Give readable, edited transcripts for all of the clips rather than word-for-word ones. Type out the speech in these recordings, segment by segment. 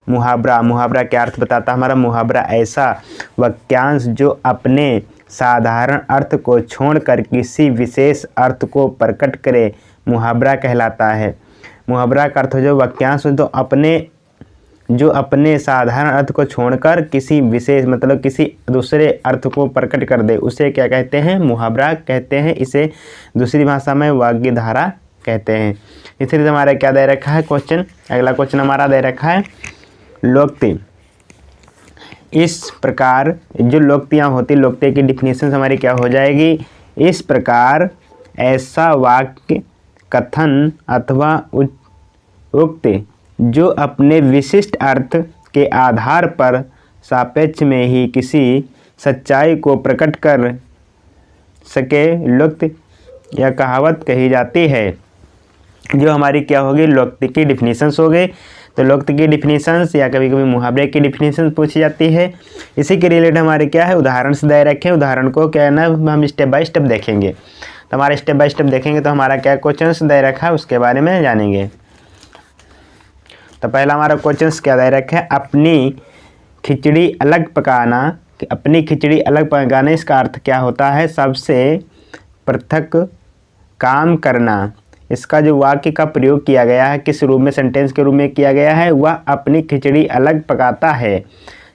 मुहावरा, मुहावरा क्या अर्थ बताता है हमारा? मुहावरा ऐसा वाक्यांश जो अपने साधारण अर्थ को छोड़कर किसी विशेष अर्थ को प्रकट करे, मुहावरा कहलाता है। मुहावरा का अर्थ जो वाक्यांश जो अपने साधारण अर्थ को छोड़कर किसी विशेष मतलब किसी दूसरे अर्थ को प्रकट कर दे, उसे क्या कहते हैं? मुहावरा कहते हैं। इसे दूसरी भाषा में वाग्य धारा कहते हैं। इसलिए हमारा क्या दे रखा है क्वेश्चन? अगला क्वेश्चन हमारा दे रखा है लोकोक्ति। इस प्रकार जो लोकोक्तियाँ होती, लोकोक्ति की डिफिनेशन हमारी क्या हो जाएगी? इस प्रकार ऐसा वाक्य, कथन अथवा उक्ति जो अपने विशिष्ट अर्थ के आधार पर सापेक्ष में ही किसी सच्चाई को प्रकट कर सके, लोकोक्ति या कहावत कही जाती है। जो हमारी क्या होगी? लोकोक्ति की डिफिनेशंस हो गई। तो लोकोक्ति की डिफिनेशंस या कभी कभी मुहावरे की डिफिनेशन पूछी जाती है। इसी के रिलेटेड हमारे क्या है? उदाहरण से दे रखे। उदाहरण को क्या है ना, हम स्टेप बाय स्टेप देखेंगे। तो हमारे स्टेप बाय स्टेप देखेंगे तो हमारा क्या क्वेश्चन दे रखा है उसके बारे में जानेंगे। तो पहला हमारा क्वेश्चन क्या दे रखा है? अपनी खिचड़ी अलग पकाना। अपनी खिचड़ी अलग पकाने, इसका अर्थ क्या होता है? सबसे पृथक काम करना। इसका जो वाक्य का प्रयोग किया गया है, किस रूप में, सेंटेंस के रूप में किया गया है? वह अपनी खिचड़ी अलग पकाता है।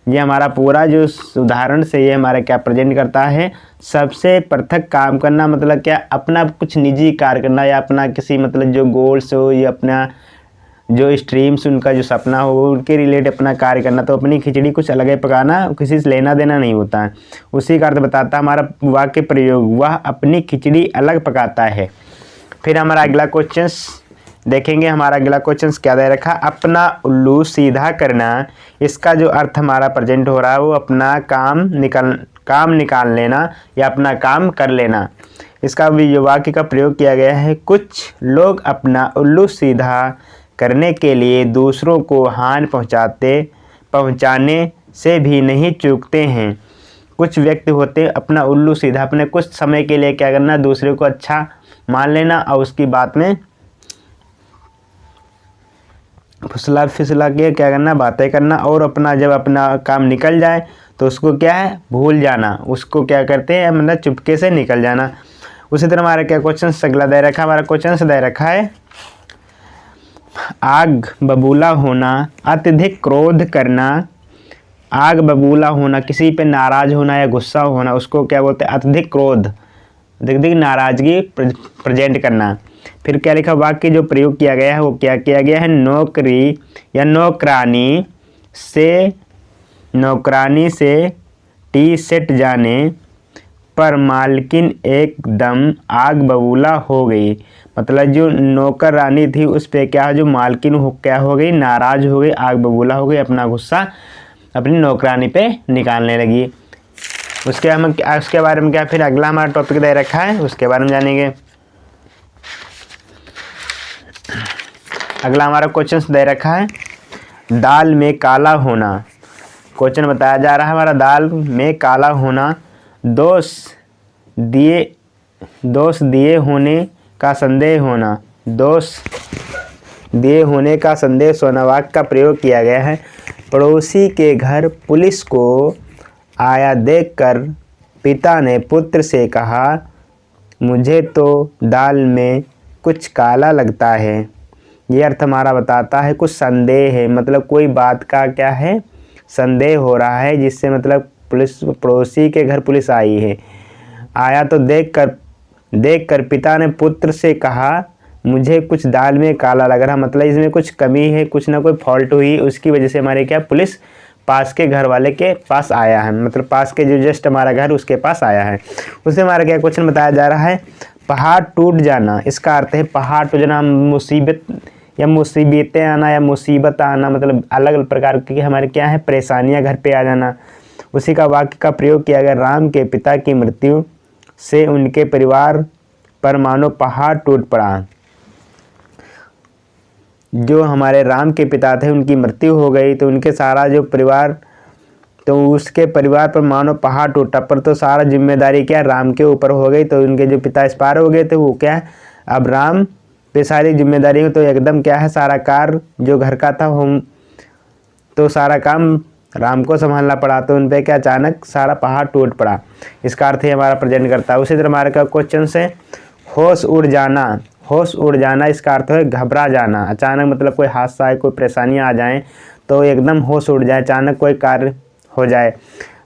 ये हमारा पूरा जो उदाहरण से ये हमारा क्या प्रेजेंट करता है? सबसे पृथक काम करना मतलब क्या? अपना कुछ निजी कार्य करना या अपना किसी मतलब जो गोल्स हो या अपना जो स्ट्रीम्स उनका जो सपना हो उनके रिलेट अपना कार्य करना। तो अपनी खिचड़ी कुछ अलग ही पकाना, किसी से लेना देना नहीं होता है। उसी का अर्थ बताता है हमारा वाक्य प्रयोग, वह अपनी खिचड़ी अलग पकाता है। फिर हमारा अगला क्वेश्चन देखेंगे। हमारा अगला क्वेश्चन क्या दे रखा? अपना उल्लू सीधा करना। इसका जो अर्थ हमारा प्रेजेंट हो रहा है वो अपना काम निकाल लेना या अपना काम कर लेना। इसका भी वाक्य का प्रयोग किया गया है। कुछ लोग अपना उल्लू सीधा करने के लिए दूसरों को हानि पहुंचाने से भी नहीं चूकते हैं। कुछ व्यक्ति होते अपना उल्लू सीधा, अपने कुछ समय के लिए क्या करना? दूसरे को अच्छा मान लेना और उसकी बात में फुसला फिसला के क्या करना? बातें करना। और अपना जब अपना काम निकल जाए तो उसको क्या है? भूल जाना। उसको क्या करते हैं? मतलब चुपके से निकल जाना। उसी तरह हमारा क्या क्वेश्चन अगला दे रखा है? हमारा क्वेश्चन दे रखा है आग बबूला होना, अत्यधिक क्रोध करना। आग बबूला होना, किसी पे नाराज होना या गुस्सा होना, उसको क्या बोलते हैं? अत्यधिक क्रोध, अत्यधिक नाराजगी प्रेजेंट करना। फिर क्या लिखा? वाक्य जो प्रयोग किया गया है वो क्या किया गया है? नौकरी या नौकरानी से टी सेट जाने पर मालकिन एकदम आग बबूला हो गई। मतलब जो नौकर रानी थी उस पे क्या, जो मालकिन क्या हो गई? नाराज हो गई, आग बबूला हो गई, अपना गुस्सा अपनी नौकरानी पे निकालने लगी। उसके बारे में क्या फिर अगला हमारा टॉपिक दे रखा है उसके बारे में जानेंगे। अगला हमारा क्वेश्चन दे रखा है दाल में काला होना। क्वेश्चन बताया जा रहा है हमारा दाल में काला होना। दोष दिए होने का संदेह होना। दोष दिए होने का संदेश होना। वाक्य का प्रयोग किया गया है। पड़ोसी के घर पुलिस को आया देखकर पिता ने पुत्र से कहा, मुझे तो दाल में कुछ काला लगता है। ये अर्थ हमारा बताता है कुछ संदेह है, मतलब कोई बात का क्या है? संदेह हो रहा है, जिससे मतलब पड़ोसी के घर पुलिस आई है। आया तो देखकर पिता ने पुत्र से कहा, मुझे कुछ दाल में काला लग रहा, मतलब इसमें कुछ कमी है, कुछ ना कोई फॉल्ट हुई, उसकी वजह से हमारे क्या पुलिस पास के घर वाले के पास आया है, मतलब पास के जो जस्ट हमारा घर उसके पास आया है। उससे हमारा क्या क्वेश्चन बताया जा रहा है? पहाड़ टूट जाना। इसका अर्थ है पहाड़ टूट जाना, मुसीबत या मुसीबतें आना या मुसीबत आना, मतलब अलग अलग प्रकार की हमारे क्या है? परेशानियां घर पे आ जाना। उसी का वाक्य का प्रयोग किया गया। राम के पिता की मृत्यु से उनके परिवार पर मानो पहाड़ टूट पड़ा। जो हमारे राम के पिता थे उनकी मृत्यु हो गई तो उनके सारा जो परिवार, तो उसके परिवार पर मानो पहाड़ टूटा, पर तो सारा जिम्मेदारी क्या राम के ऊपर हो गई। तो उनके जो पिता एक्सपायर हो गए थे वो क्या है? अब राम पे सारी जिम्मेदारी, तो एकदम क्या है? सारा कार्य जो घर का था तो सारा काम राम को संभालना पड़ा, तो उन पे क्या अचानक सारा पहाड़ टूट पड़ा। इसका अर्थ ही हमारा प्रेजेंट करता है। उसी तरह हमारे का क्वेश्चन से होश उड़ जाना, होश उड़ जाना इसका अर्थ है घबरा जाना। अचानक मतलब कोई हादसा है, कोई परेशानियाँ आ जाएं तो एकदम होश उड़ जाए, अचानक कोई कार्य हो जाए।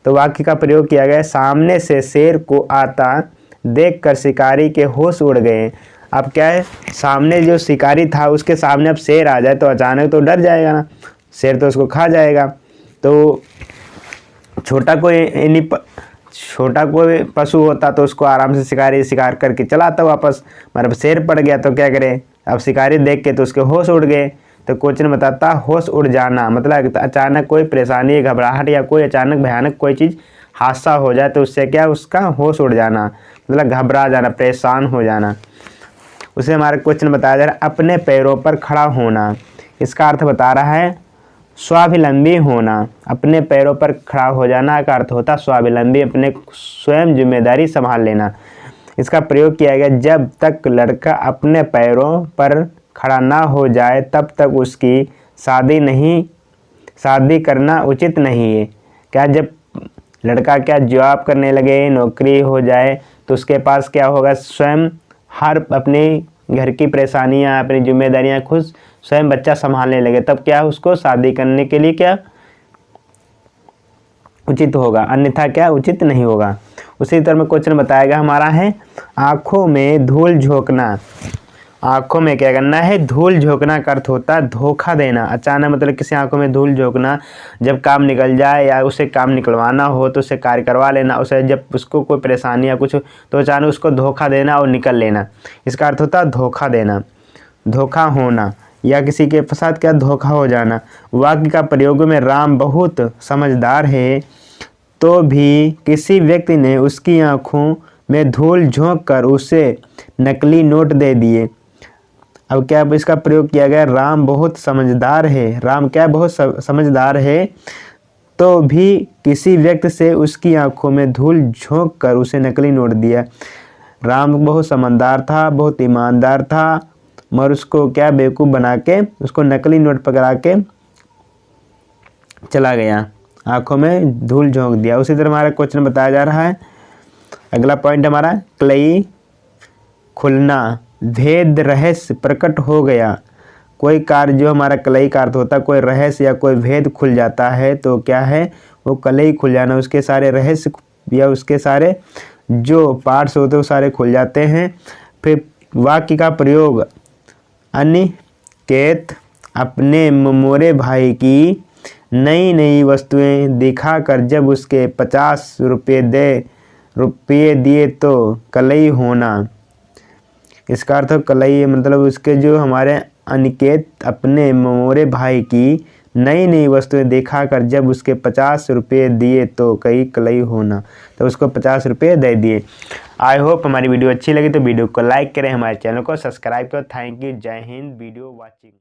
तो वाक्य का प्रयोग किया गया, सामने से शेर को आता देखकर शिकारी के होश उड़ गए। अब क्या है, सामने जो शिकारी था उसके सामने अब शेर आ जाए तो अचानक तो डर जाएगा ना, शेर तो उसको खा जाएगा। तो छोटा कोई पशु होता तो उसको आराम से शिकारी शिकार करके चला आता वापस, मतलब शेर पड़ गया तो क्या करे, अब शिकारी देख के तो उसके होश उड़ गए। तो क्वेश्चन बताता होश उड़ जाना मतलब अचानक कोई परेशानी, घबराहट या कोई अचानक भयानक कोई चीज़ हादसा हो जाए तो उससे क्या उसका होश उड़ जाना, मतलब घबरा जाना, परेशान हो जाना। उसे हमारा क्वेश्चन बताया जा रहा है अपने पैरों पर खड़ा होना। इसका अर्थ बता रहा है स्वावलंबी होना। अपने पैरों पर खड़ा हो जाना का अर्थ होता स्वावलंबी, अपने स्वयं जिम्मेदारी संभाल लेना। इसका प्रयोग किया गया, जब तक लड़का अपने पैरों पर खड़ा ना हो जाए तब तक उसकी शादी करना उचित नहीं है। क्या जब लड़का क्या जॉब करने लगे, नौकरी हो जाए तो उसके पास क्या होगा, स्वयं हर अपनी घर की परेशानियां, अपनी जिम्मेदारियां खुद स्वयं बच्चा संभालने लगे, तब क्या उसको शादी करने के लिए क्या उचित होगा, अन्यथा क्या उचित नहीं होगा। उसी तरह में क्वेश्चन बताया गया हमारा है आँखों में धूल झोंकना। आँखों में क्या करना है, धूल झोंकना का अर्थ होता है धोखा देना। अचानक मतलब किसी आँखों में धूल झोंकना, जब काम निकल जाए या उसे काम निकलवाना हो तो उसे कार्य करवा लेना, उसे जब उसको कोई परेशानी या कुछ तो अचानक उसको धोखा देना और निकल लेना, इसका अर्थ होता है धोखा देना, धोखा होना या किसी के साथ क्या धोखा हो जाना। वाक्य का प्रयोग में राम बहुत समझदार है तो भी किसी व्यक्ति ने उसकी आँखों में धूल झोंक कर उसे नकली नोट दे दिए। अब क्या इसका प्रयोग किया गया, राम बहुत समझदार है, राम क्या बहुत समझदार है तो भी किसी व्यक्ति से उसकी आंखों में धूल झोंक कर उसे नकली नोट दिया। राम बहुत समझदार था, बहुत ईमानदार था, मगर उसको क्या बेवकूफ़ बना के उसको नकली नोट पकड़ा के चला गया, आंखों में धूल झोंक दिया। उसी तरह हमारा क्वेश्चन बताया जा रहा है, अगला पॉइंट हमारा कलई खुलना, भेद रहस्य प्रकट हो गया। कोई कार्य जो हमारा कलई का अर्थ होता है कोई रहस्य या कोई भेद खुल जाता है तो क्या है वो कलई खुल जाना, उसके सारे रहस्य या उसके सारे जो पार्ट्स होते हैं वो सारे खुल जाते हैं। फिर वाक्य का प्रयोग, अनिकेत अपने ममोरे भाई की नई नई वस्तुएं दिखाकर जब उसके 50 रुपये दिए तो कलई होना। इसका अर्थ कलई मतलब उसके जो हमारे अनिकेत अपने ममोरे भाई की नई नई वस्तुएं दिखाकर जब उसके 50 रुपये दिए तो कलई होना, तो उसको 50 रुपये दे दिए। आई होप हमारी वीडियो अच्छी लगी तो वीडियो को लाइक करें, हमारे चैनल को सब्सक्राइब करें। थैंक यू, जय हिंद, वीडियो वॉचिंग।